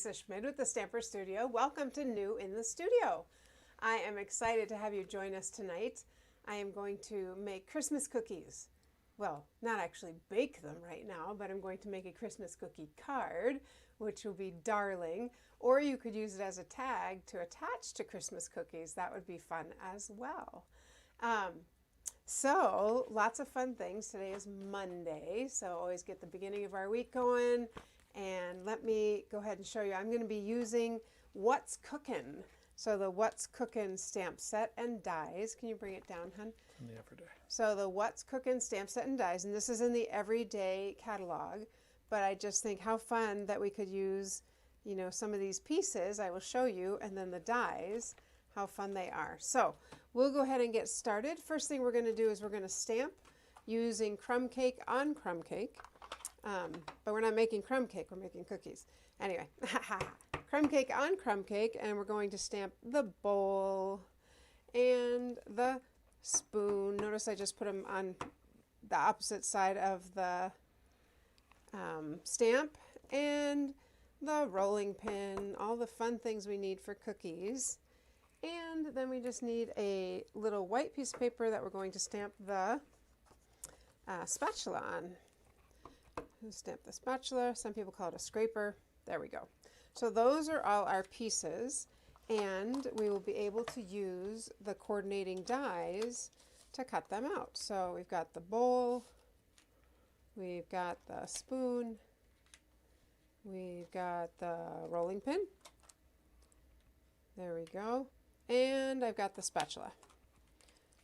Lisa Schmid with the Stamper Studio. Welcome to New in the Studio. I am excited to have you join us tonight. I am going to make Christmas cookies. Well, not actually bake them right now, but I'm going to make a Christmas cookie card, which will be darling. Or you could use it as a tag to attach to Christmas cookies. That would be fun as well. So lots of fun things. Today is Monday, so always get the beginning of our week going. And let me go ahead and show you. I'm going to be using What's Cookin'. So the What's Cookin' stamp set and dies. Can you bring it down, hon? In the Everyday. So the What's Cookin' stamp set and dies, and this is in the Everyday catalog. But I just think how fun that we could use, you know, some of these pieces. I will show you, and then the dies, how fun they are. So we'll go ahead and get started. First thing we're going to do is we're going to stamp using crumb cake on crumb cake. But we're not making crumb cake, we're making cookies. Anyway, crumb cake on crumb cake, and we're going to stamp the bowl and the spoon. Notice I just put them on the opposite side of the stamp, and the rolling pin, all the fun things we need for cookies. And then we just need a little white piece of paper that we're going to stamp the spatula on. Stamp the spatula. Some people call it a scraper. There we go. So those are all our pieces, and we will be able to use the coordinating dies to cut them out. So we've got the bowl, we've got the spoon, we've got the rolling pin. There we go. And I've got the spatula.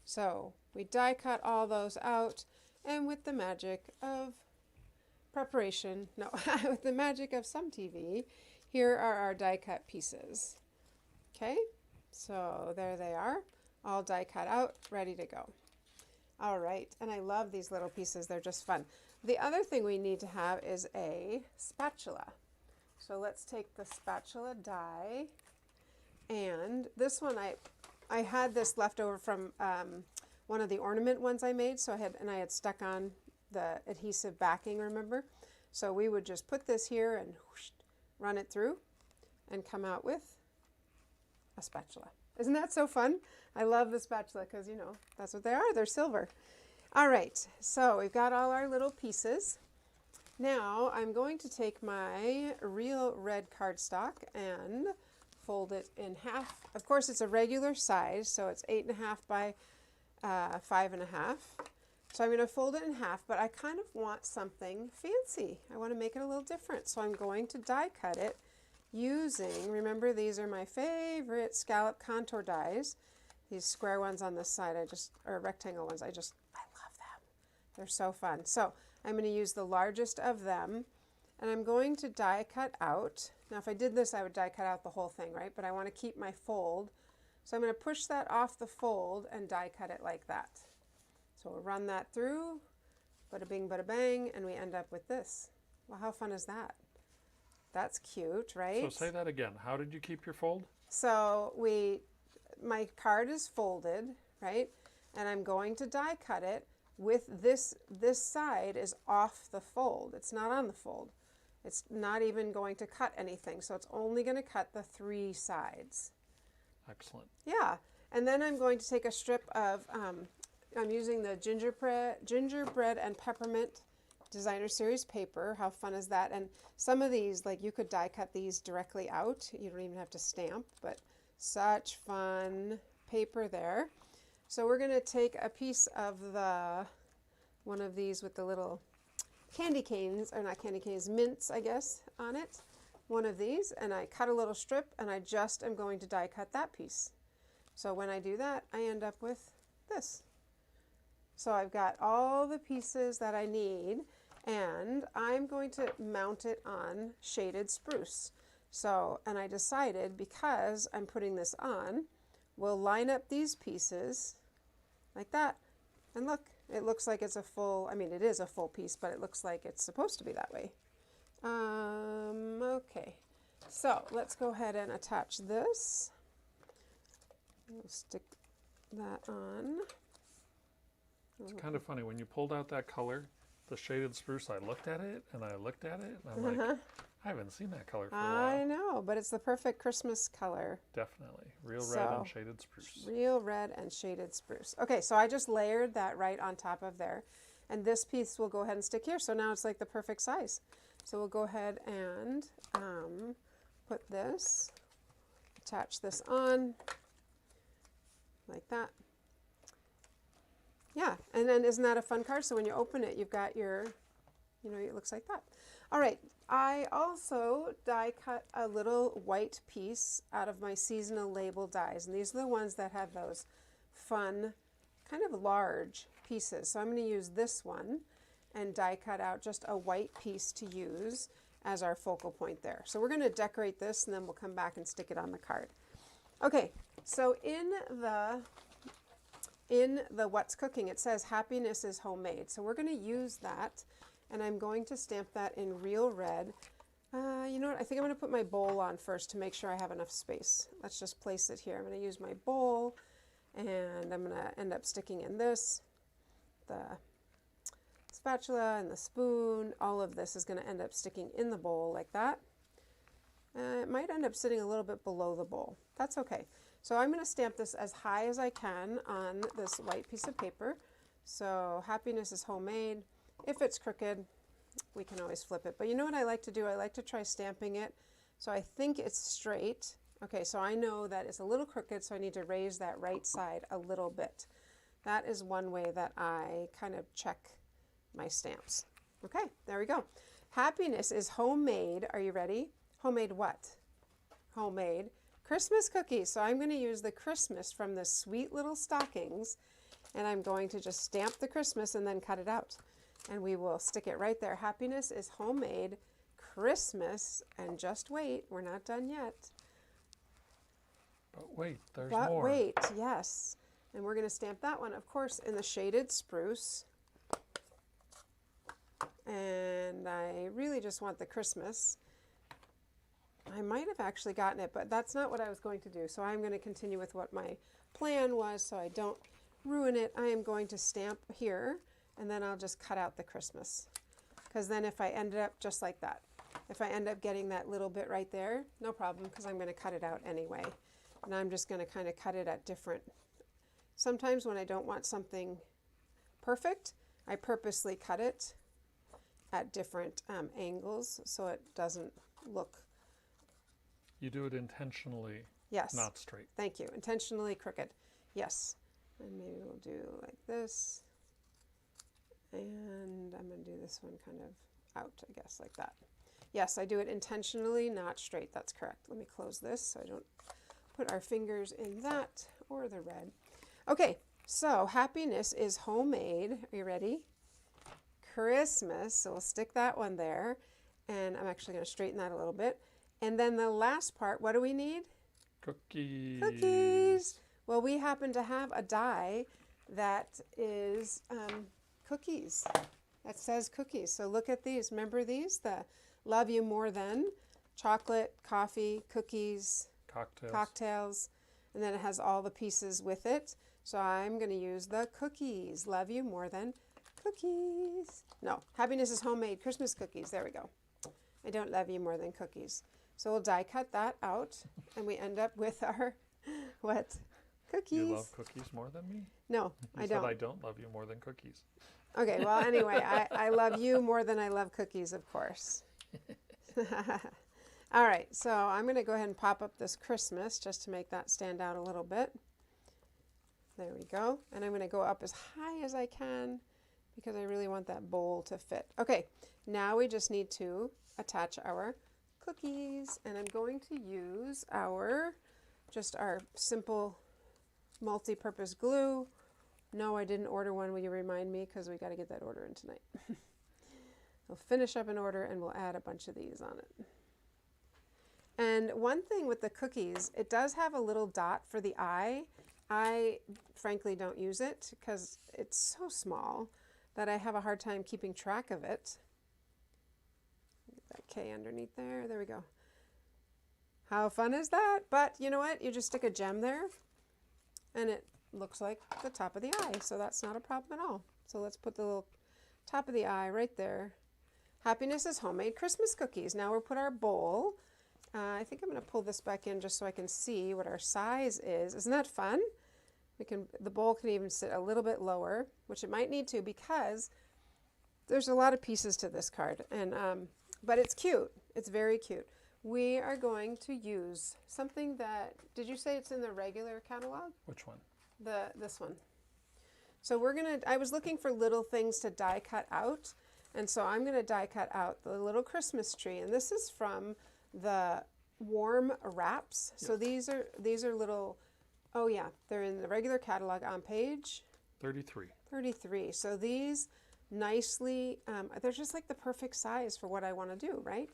So we die cut all those out, and with the magic of preparation, no, with the magic of some TV, here are our die cut pieces. Okay, so there they are, all die cut out, ready to go. All right, and I love these little pieces, they're just fun. The other thing we need to have is a spatula. So let's take the spatula die, and this one I had this left over from one of the ornament ones I made, so I had stuck on the adhesive backing, remember? So we would just put this here and whoosh, run it through and come out with a spatula. Isn't that so fun? I love the spatula because, you know, that's what they are. They're silver. All right, so we've got all our little pieces. Now I'm going to take my real red cardstock and fold it in half. Of course, it's a regular size, so it's 8.5 by 5.5. So I'm going to fold it in half, but I kind of want something fancy. I want to make it a little different. So I'm going to die cut it using, remember these are my favorite scallop contour dies. These square ones on this side, or rectangle ones, I love them. They're so fun. So I'm going to use the largest of them, and I'm going to die cut out. Now if I did this, I would die cut out the whole thing, right? But I want to keep my fold. So I'm going to push that off the fold and die cut it like that. So we'll run that through, bada bing, bada bang, and we end up with this. Well, how fun is that? That's cute, right? So say that again. How did you keep your fold? So my card is folded, right? And I'm going to die cut it with this side is off the fold. It's not on the fold. It's not even going to cut anything. So it's only going to cut the 3 sides. Excellent. Yeah. And then I'm going to take a strip of, I'm using the gingerbread and peppermint designer series paper. How fun is that? And some of these, like you could die cut these directly out. You don't even have to stamp, but such fun paper there. So we're going to take a piece of one of these with the little candy canes, or not candy canes, mints, I guess, on it. One of these, and I cut a little strip, and I just am going to die cut that piece. So when I do that, I end up with this. So I've got all the pieces that I need, and I'm going to mount it on shaded spruce. So, and I decided, because I'm putting this on, we'll line up these pieces like that. And look, it looks like it's a full, I mean, it is a full piece, but it looks like it's supposed to be that way. Okay, so let's go ahead and attach this. We'll stick that on. It's kind of funny. When you pulled out that color, the shaded spruce, I looked at it, and I looked at it, and I'm like, I haven't seen that color for a I while. know, but it's the perfect Christmas color. Definitely. Real red So, and shaded spruce. Real red and shaded spruce. Okay, so I just layered that right on top of there. And this piece will go ahead and stick here. So now it's like the perfect size. So we'll go ahead and put this, attach this on like that. Yeah, and then isn't that a fun card? So when you open it, you've got your, it looks like that. All right, I also die cut a little white piece out of my seasonal label dies. And these are the ones that have those fun, kind of large pieces. So I'm going to use this one and die cut out just a white piece to use as our focal point there. So we're going to decorate this and then we'll come back and stick it on the card. Okay, so in the What's Cooking, it says happiness is homemade. So we're going to use that, and I'm going to stamp that in real red. You know what? I think I'm going to put my bowl on first to make sure I have enough space. Let's just place it here. I'm going to use my bowl, and I'm going to end up sticking in this, the spatula and the spoon. All of this is going to end up sticking in the bowl like that. It might end up sitting a little bit below the bowl. That's okay. So I'm going to stamp this as high as I can on this white piece of paper. So happiness is homemade. If it's crooked, we can always flip it. But you know what I like to do? I like to try stamping it so I think it's straight. Okay, so I know that it's a little crooked, so I need to raise that right side a little bit. That is one way that I kind of check my stamps. Okay, there we go. Happiness is homemade. Are you ready? Homemade what? Homemade Christmas cookies. So I'm going to use the Christmas from the sweet little stockings, and I'm going to just stamp the Christmas and then cut it out. And we will stick it right there. Happiness is homemade Christmas. And just wait, we're not done yet. But wait, there's But more. wait, yes. And we're going to stamp that one, of course, in the shaded spruce. And I really just want the Christmas. I might have actually gotten it, but that's not what I was going to do. So I'm going to continue with what my plan was so I don't ruin it. I am going to stamp here, and then I'll just cut out the Christmas. Because then if I ended up just like that, if I end up getting that little bit right there, no problem, because I'm going to cut it out anyway. And I'm just going to kind of cut it at different, sometimes when I don't want something perfect, I purposely cut it at different angles so it doesn't look. You do it intentionally, Yes. not straight. Thank you. Intentionally crooked. Yes. And maybe we'll do like this. And I'm going to do this one kind of out, I guess, like that. Yes, I do it intentionally, not straight. That's correct. Let me close this so I don't put our fingers in that or the red. Okay, so happiness is homemade. Are you ready? Christmas. So we'll stick that one there. And I'm actually going to straighten that a little bit. And then the last part, what do we need? Cookies. Cookies. Well, we happen to have a die that is cookies. That says cookies. So look at these. Remember these? The Love You More Than. Chocolate, coffee, cookies, cocktails. And then it has all the pieces with it. So I'm going to use the cookies. Love You More Than cookies. No, happiness is homemade Christmas cookies. There we go. I don't love you more than cookies. So we'll die cut that out, and we end up with our, what? Cookies. You love cookies more than me? No, You I said don't. I don't love you more than cookies. Okay, well, anyway, I love you more than I love cookies, of course. All right, so I'm going to go ahead and pop up this Christmas just to make that stand out a little bit. There we go. And I'm going to go up as high as I can because I really want that bowl to fit. Okay, now we just need to attach our cookies, and I'm going to use our simple multi-purpose glue. No, I didn't order one. Will you remind me? Because we got to get that order in tonight. We'll finish up an order and we'll add a bunch of these on it. And one thing with the cookies, it does have a little dot for the eye. I frankly don't use it because it's so small that I have a hard time keeping track of it. Get that K underneath there. There we go. How fun is that? But you know what? You just stick a gem there and it looks like the top of the eye. So that's not a problem at all. So let's put the little top of the eye right there. Happiness is homemade Christmas cookies. Now we'll put our bowl. I think I'm going to pull this back in just so I can see what our size is. Isn't that fun? The bowl can even sit a little bit lower, which it might need to because there's a lot of pieces to this card. But it's cute. It's very cute. We are going to use something that, did you say it's in the regular catalog? Which one? This one. So I was looking for little things to die cut out. And so I'm going to die cut out the little Christmas tree. And this is from the Warm Wraps. Yep. So these are little, oh yeah, they're in the regular catalog on page 33. 33. So these nicely, they're just like the perfect size for what I want to do, right?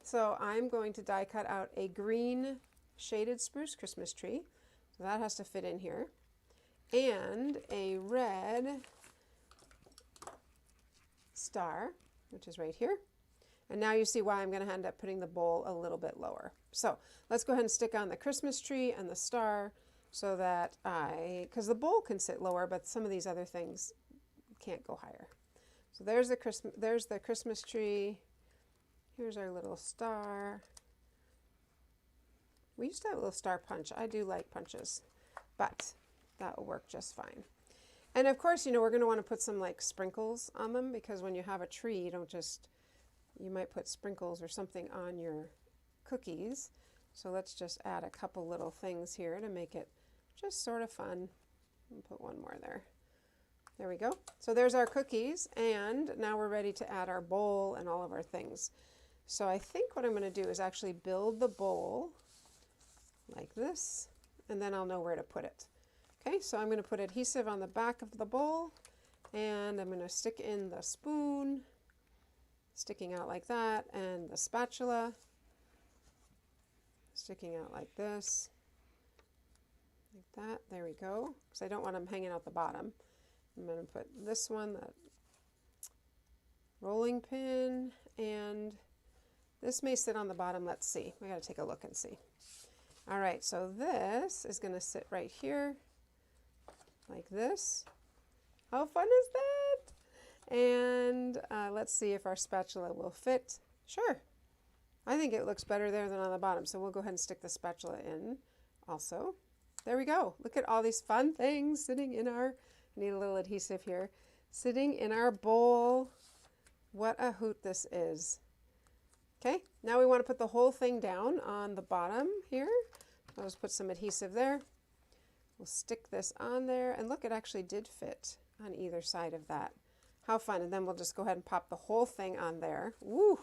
So I'm going to die cut out a green shaded spruce Christmas tree. So that has to fit in here. And a red star, which is right here. And now you see why I'm going to end up putting the bowl a little bit lower. So let's go ahead and stick on the Christmas tree and the star so that because the bowl can sit lower, but some of these other things can't go higher. So there's the Christmas tree. Here's our little star. We used to have a little star punch. I do like punches, but that will work just fine. And of course, we're going to want to put some like sprinkles on them because when you have a tree, you might put sprinkles or something on your cookies. So let's just add a couple little things here to make it just sort of fun. I'll put one more there. There we go. So there's our cookies, and now we're ready to add our bowl and all of our things. So I think what I'm going to do is actually build the bowl like this, and then I'll know where to put it. Okay, so I'm going to put adhesive on the back of the bowl, and I'm going to stick in the spoon, sticking out like that, and the spatula, sticking out like this, like that. There we go, because I don't want them hanging out the bottom. I'm going to put this one, the rolling pin, and this may sit on the bottom. Let's see. We got to take a look and see. All right, so this is going to sit right here like this. How fun is that? And let's see if our spatula will fit. Sure. I think it looks better there than on the bottom, so we'll go ahead and stick the spatula in also. There we go. Look at all these fun things sitting in our, I need a little adhesive here, sitting in our bowl. What a hoot this is. Okay, now we want to put the whole thing down on the bottom here. I'll just put some adhesive there. We'll stick this on there, and look, it actually did fit on either side of that. How fun. And then we'll just go ahead and pop the whole thing on there. Woo!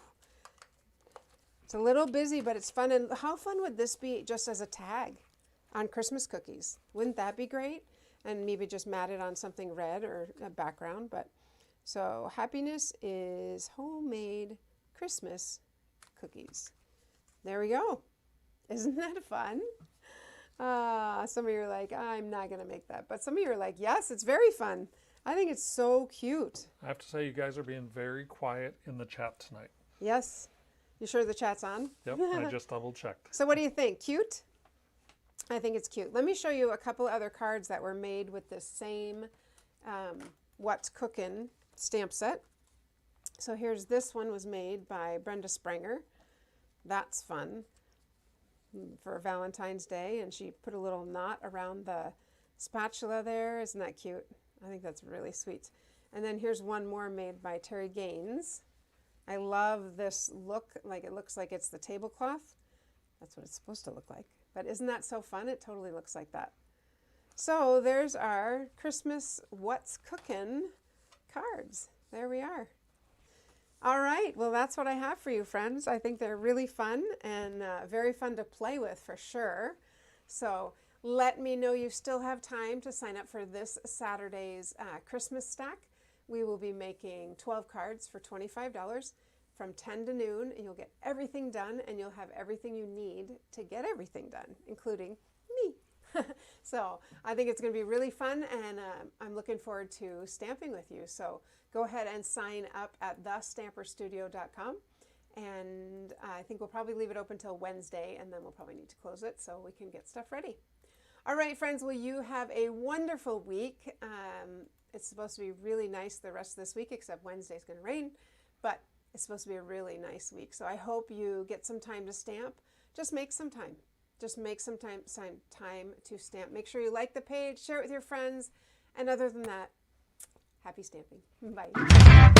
It's a little busy, but it's fun. And how fun would this be just as a tag on Christmas cookies? Wouldn't that be great? And maybe just mat it on something red or a background. But so happiness is homemade Christmas cookies. There we go. Isn't that fun? Some of you are like, I'm not going to make that. But some of you are like, yes, it's very fun. I think it's so cute. I have to say, you guys are being very quiet in the chat tonight. Yes. You sure the chat's on? Yep, I just double checked. So what do you think? Cute? I think it's cute. Let me show you a couple other cards that were made with this same What's Cookin' stamp set. So here's this one was made by Brenda Springer. That's fun for Valentine's Day, and she put a little knot around the spatula there. Isn't that cute? I think that's really sweet. And then here's one more made by Terry Gaines. I love this look, like it looks like it's the tablecloth. That's what it's supposed to look like. But isn't that so fun? It totally looks like that. So there's our Christmas What's Cookin' cards. There we are. All right, well, that's what I have for you, friends. I think they're really fun and very fun to play with for sure. So let me know you still have time to sign up for this Saturday's Christmas stack. We will be making 12 cards for $25 from 10 to noon, and you'll get everything done, and you'll have everything you need to get everything done, including me. So I think it's going to be really fun, and I'm looking forward to stamping with you. So go ahead and sign up at thestamperstudio.com, and I think we'll probably leave it open till Wednesday, and then we'll probably need to close it so we can get stuff ready. All right, friends, well, you have a wonderful week. It's supposed to be really nice the rest of this week, except Wednesday's going to rain, but is supposed to be a really nice week. So I hope you get some time to stamp. Just make some time. Just make some time to stamp. Make sure you like the page, share it with your friends, and other than that, happy stamping. Bye.